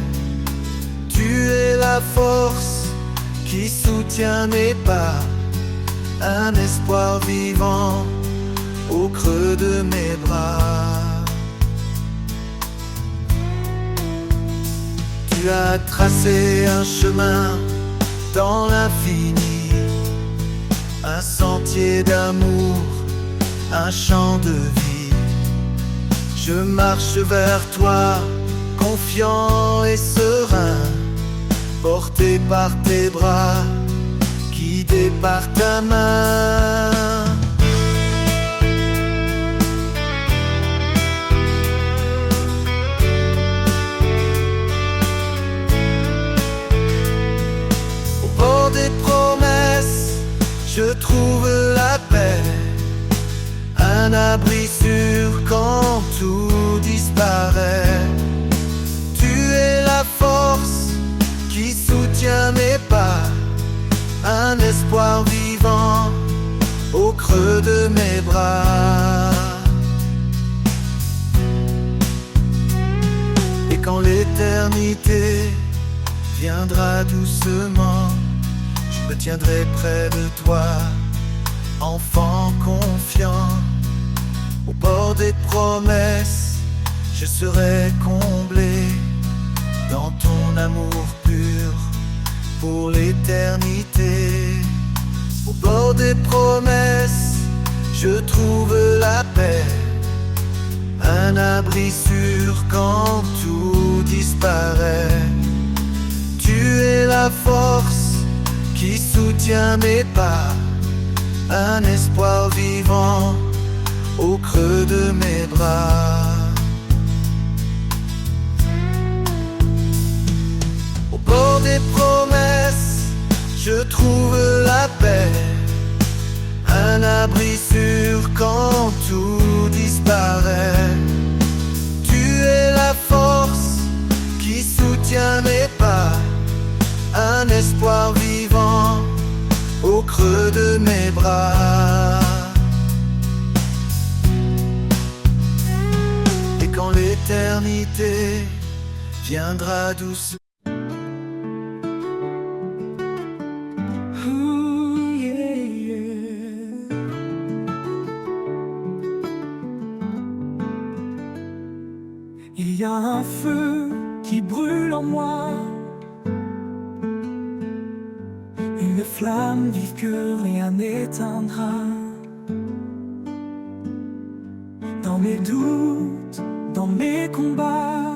Speaker 4: Tu es la force qui soutient mes pas, un espoir vivant au creux de mes bras. Tu as tracé un chemin dans l'infini, un sentier d'amour, un champ de vie. Je marche vers toi, confiant et serein, porté par tes bras, guidé par ta main. Au bord des promesses, je trouve la paix, un abri sûr quand tout disparaît. Tu es la force qui soutient mes pas, un espoir vivant au creux de mes bras. Et quand l'éternité viendra doucement, je me tiendrai près de toi, enfant confiant. Au bord des promesses, je serai comblé dans ton amour pur pour l'éternité. Au bord des promesses, je trouve la paix, un abri sûr quand tout disparaît. Tu es la force qui soutient mes pas, un espoir vivant au creux de mes bras. Au bord des promesses, je trouve la paix, un abri sûr quand tout disparaît. Tu es la force qui soutient mes pas, un espoir vivant au creux de mes bras. Et quand l'éternité viendra doucement,
Speaker 3: il y a un feu qui brûle en moi, une flamme vive que rien n'éteindra. Dans mes doutes, dans mes combats,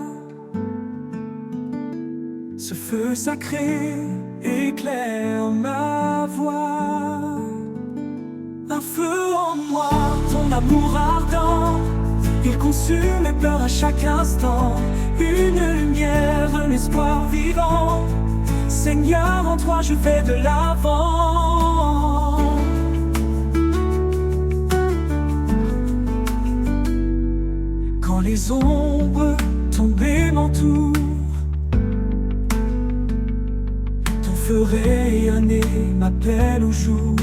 Speaker 3: ce feu sacré éclaire ma voie. Un feu en moi, ton amour ardent, il consume mes peurs à chaque instant. Une lumière, un espoir vivant. Seigneur, en toi je vais de l'avant. Quand les ombres tombées m'entourent, ton feu rayonné m'appelle au jour.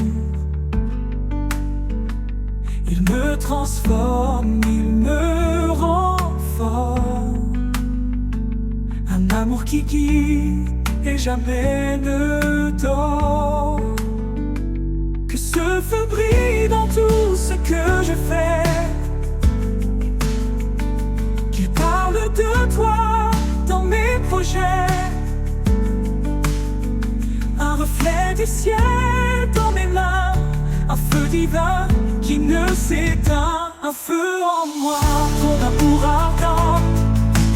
Speaker 3: Il me transforme, il me rend fort. Un amour qui guide et jamais ne dort. Que ce feu brille dans tout ce que je fais, qu'il parle de toi dans mes projets. Un reflet du ciel dans mes mains, un feu divin qui ne s'éteint. Un feu en moi, ton amour ardent,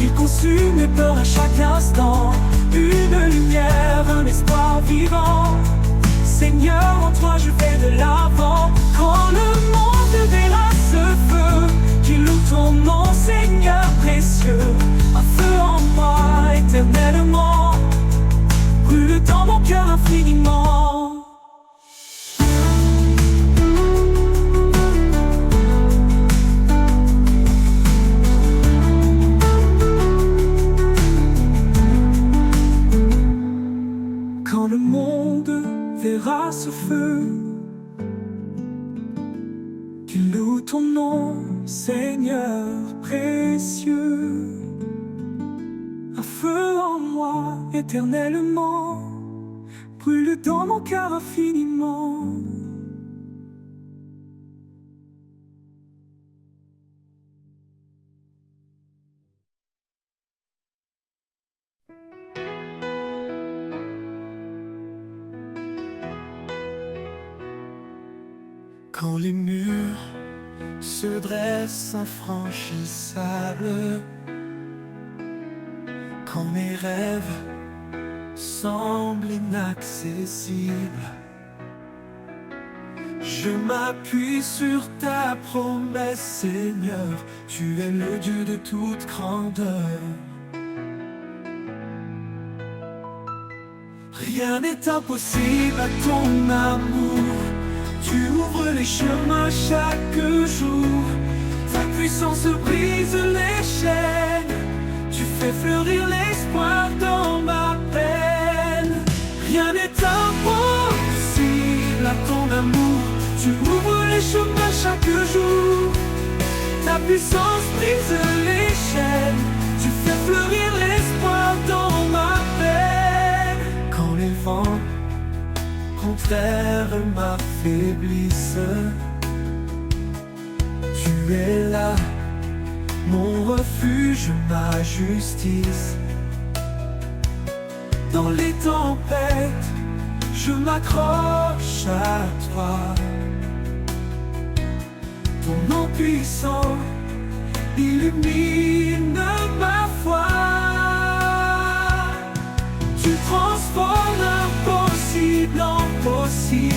Speaker 3: il consume mes peurs à chaque instant. Une lumière, un espoir vivant. Seigneur, en toi je vais de l'avant. Quand le monde verra ce feu qui loue ton nom, Seigneur précieux. Un feu en moi éternellement, brûle dans mon cœur infiniment. Quand le monde verra ce feu qui loue ton nom, Seigneur précieux. Un feu en moi éternellement, brûle dans mon cœur infiniment. Quand les murs se dressent infranchissables, quand mes rêves semblent inaccessibles, je m'appuie sur ta promesse, Seigneur. Tu es le Dieu de toute grandeur. Rien n'est impossible à ton amour. Tu ouvres les chemins chaque jour. Ta puissance brise les chaînes. Tu fais fleurir l'espoir dans ma peine. Rien n'est impossible à ton amour. Tu ouvres les chemins chaque jour. Ta puissance brise les chaînes. Tu fais fleurir l'espoir dans ma peine. Quand les vents
Speaker 1: contraire m'affaiblissent. Tu es là, mon refuge, ma justice. Dans les tempêtes, je m'accroche à toi. Ton nom puissant illumine ma foi. Tu transformes l'impossible en possible.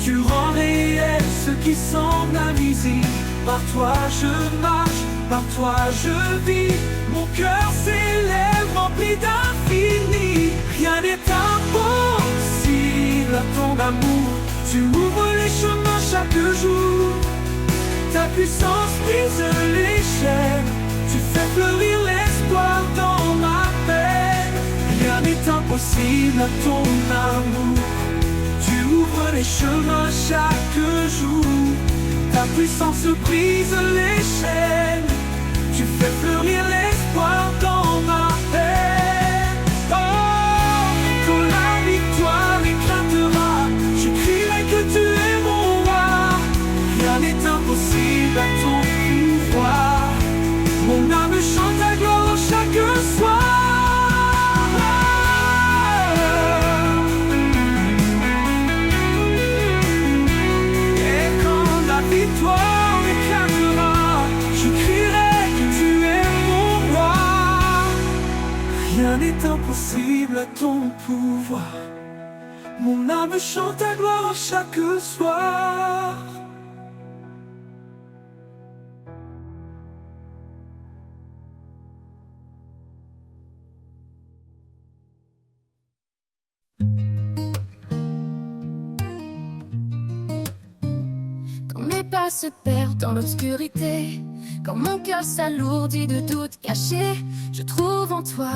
Speaker 1: Tu rends réel ce qui semble invisible. Par toi je marche, par toi je vis. Mon cœur s'élève rempli d'infini. Rien n'est impossible à ton amour. Tu ouvres les chemins chaque jour. Ta puissance brise les chaînes. Tu fais fleurir l'espoir dans ma peine. Rien n'est impossible à ton amour. Tu ouvres les chemins chaque jour. Ta puissance brise les chaînes. Tu fais fleurir l'espoir dans ma peine. Oh, quand la victoire éclatera, je crierai que tu es mon roi. Rien n'est impossible à ton pouvoir. Mon âme chante ta gloire chaque soir. Et quand la victoire éclatera, je crierai que tu es mon roi. Rien n'est impossible à ton pouvoir. Mon âme chante ta gloire chaque soir.
Speaker 2: Quand mes pas se perdent dans l'obscurité, quand mon cœur s'alourdit de doutes cachés, je trouve en toi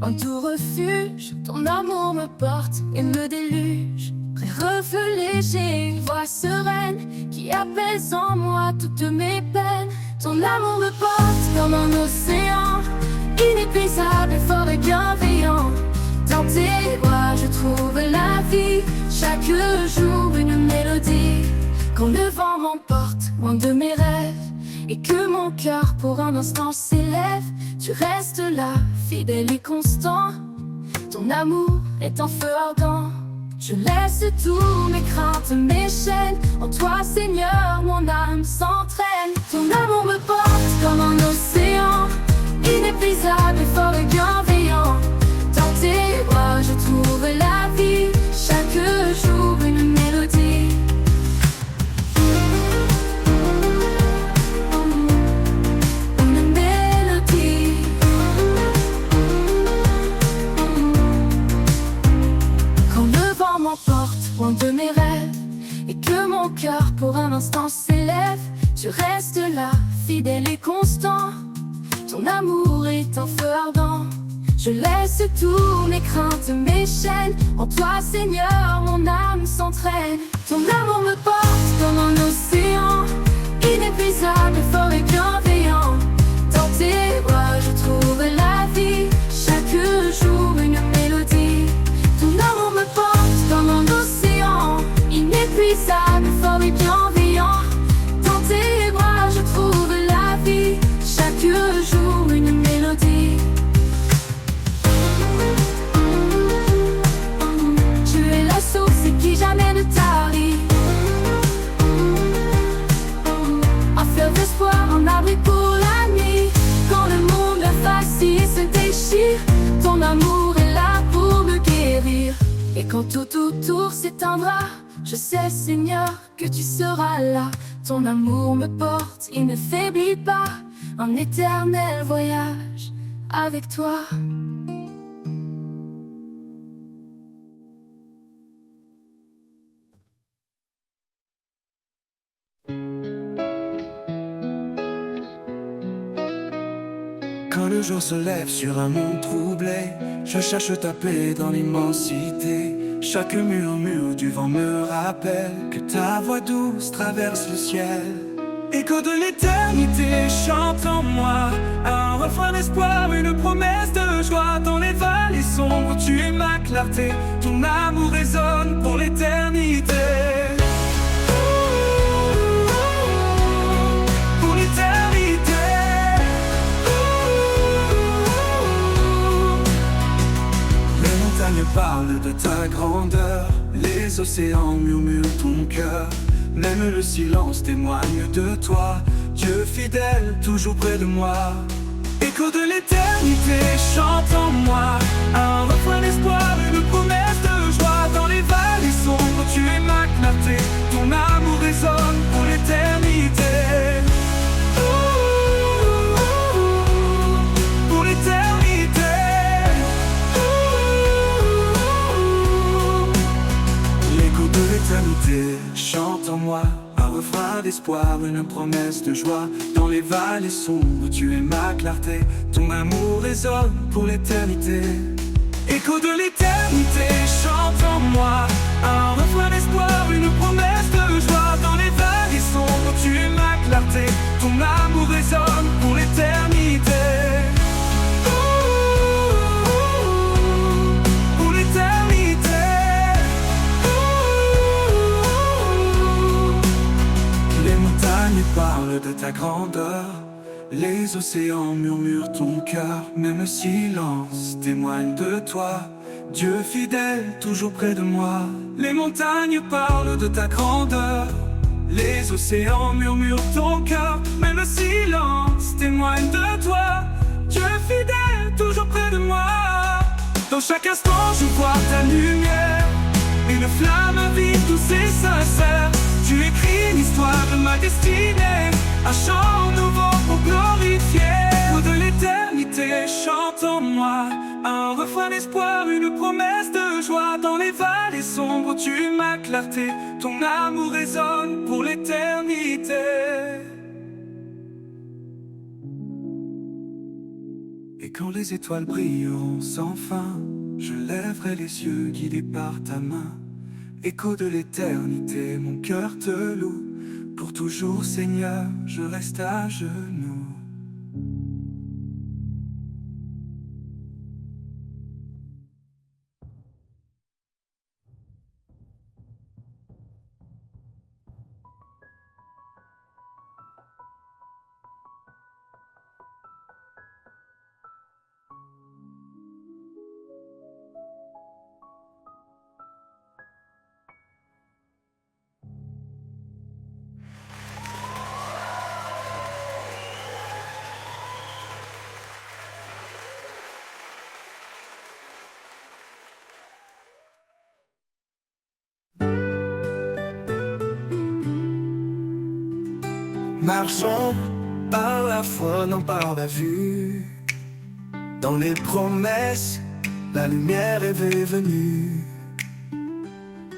Speaker 2: un doux refuge. Ton amour me porte et me déluge. Près reflet léger, une voix sereine qui apaise en moi toutes mes peines. Ton amour me porte comme un océan, inépuisable, fort et bienveillant. Dans tes bras je trouve la vie, chaque jour une mélodie. Quand le vent m'emporte loin de mes rêves et que mon cœur pour un instant s'élève, tu restes là, fidèle et constant. Ton amour est un feu ardent. Je laisse tous mes craintes, mes chaînes. En toi Seigneur, mon âme s'entraîne. Ton amour me porte comme un océan, inépuisable, fort et bienveillant. Dans tes bras je trouve la vie, chaque jour une mélodie. Une mélodie. Quand le vent m'emporte loin de mes rêves et que mon cœur pour un instant s'élève, tu restes là, fidèle et constant. Ton amour est un feu ardent. Je laisse tous mes craintes, mes chaînes. En toi Seigneur, mon âme s'entraîne. Ton amour me porte comme un océan, inépuisable, fort et bienveillant. Dans tes bras je trouve la vie, chaque jour une mélodie. Ton amour me porte comme un océan, inépuisable, fort et bienveillant. Dans tes bras je trouve la vie, chaque jour une mélodie. Tu es la source qui jamais ne tarit, un fleuve d'espoir, un abri pour la nuit. Quand le monde facile se déchire, ton amour est là pour me guérir. Et quand tout autour s'éteindra, je sais Seigneur que tu seras là. Ton amour me porte, il ne faiblit pas. Un éternel voyage avec toi.
Speaker 1: Quand le jour se lève sur un monde troublé, je cherche ta paix dans l'immensité. Chaque murmure du vent me rappelle que ta voix douce traverse le ciel. Écho de l'éternité chante en moi, un refrain d'espoir, une promesse de joie. Dans les vallées sombres, tu es ma clarté. Ton amour résonne pour l'éternité. Les océans murmurent ton cœur, même le silence témoigne de toi. Dieu fidèle, toujours près de moi. Écho de l'éternité chante en moi, un refrain d'espoir, une promesse de joie. Dans les vallées sombres, tu es ma clarté, ton amour résonne pour l'éternité. Pour l'éternité. L'écho de l'éternité chante en moi, un refrain d'espoir, une promesse de joie. Dans les vallées sombres, tu es ma clarté, ton amour résonne pour l'éternité. Écho de l'éternité chante en moi, un refrain d'espoir, une promesse de joie. Dans les vallées sombres, tu es ma clarté, ton amour résonne pour l'éternité. Pour l'éternité. Les montagnes parlent de ta grandeur, les océans murmurent ton cœur, même le silence témoigne de toi. Dieu fidèle, toujours près de moi. Les montagnes parlent de ta grandeur, les océans murmurent ton cœur, même le silence témoigne de toi. Dieu fidèle, toujours près de moi. Dans chaque instant je vois ta lumière, une flamme vive, douce et sincère. Tu écris l'histoire de ma destinée, un chant nouveau pour glorifier. De l'éternité chante en moi, un refrain d'espoir, une promesse de joie. Dans les vallées sombres, tu es ma clarté, ton amour résonne pour l'éternité. Et quand les étoiles brilleront sans fin, je lèverai les yeux guidés par ta main. Écho de l'éternité, mon cœur te loue. Pour toujours, Seigneur, je reste à genoux. Marchons par la foi, non par la vue. Dans les promesses, la lumière est venue.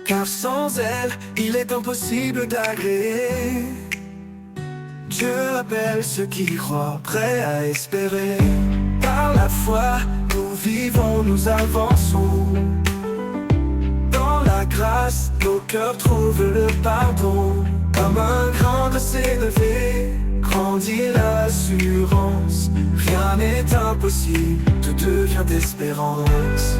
Speaker 1: Car sans elle, il est impossible d'agréer. Dieu appelle ceux qui croient, prêts à espérer. Par la foi, nous vivons, nous avançons. Dans la grâce, nos cœurs trouvent le pardon. Comme un grand de s'élever, grandit l'assurance. Rien n'est impossible, tout devient espérance.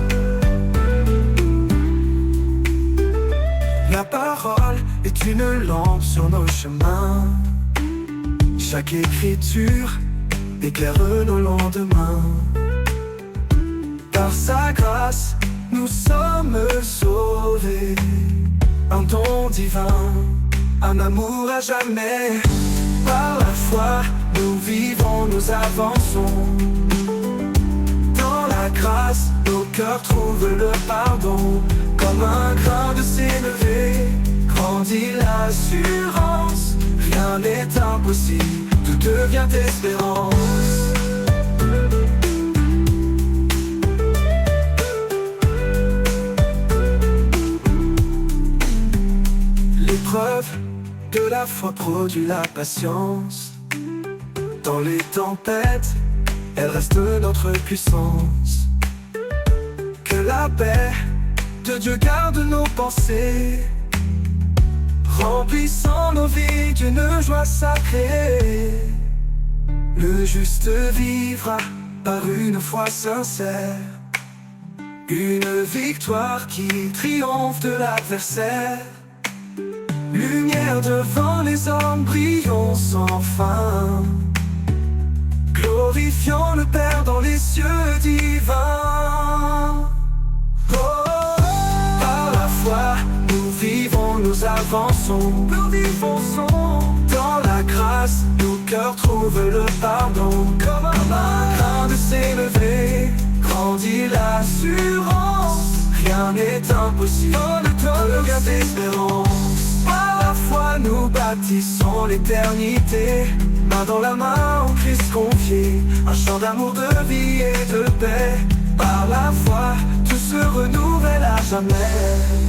Speaker 1: La parole est une lampe sur nos chemins. Chaque écriture éclaire nos lendemains. Par sa grâce, nous sommes sauvés. Un don divin, un amour à jamais. Par la foi, nous vivons, nous avançons. Dans la grâce, nos cœurs trouvent le pardon. Comme un grain de s'élever, grandit l'assurance. Rien n'est impossible, tout devient espérance. L'épreuve de la foi produit la patience. Dans les tempêtes, elle reste notre puissance. Que la paix de Dieu garde nos pensées, remplissant nos vies d'une joie sacrée. Le juste vivra par une foi sincère, une victoire qui triomphe de l'adversaire. Lumière devant les hommes, brillons sans fin, glorifiant le Père dans les cieux divins. Oh, par la foi, nous nous avançons, nous vivons dans la grâce, nos cœurs trouvent le pardon. Comme un matin de s'élever, grandit l'assurance. Rien n'est impossible, regarde l'espérance. Par la foi nous bâtissons l'éternité, main dans la main au Christ confié, un chant d'amour, de vie et de paix. Par la foi tout se renouvelle à jamais.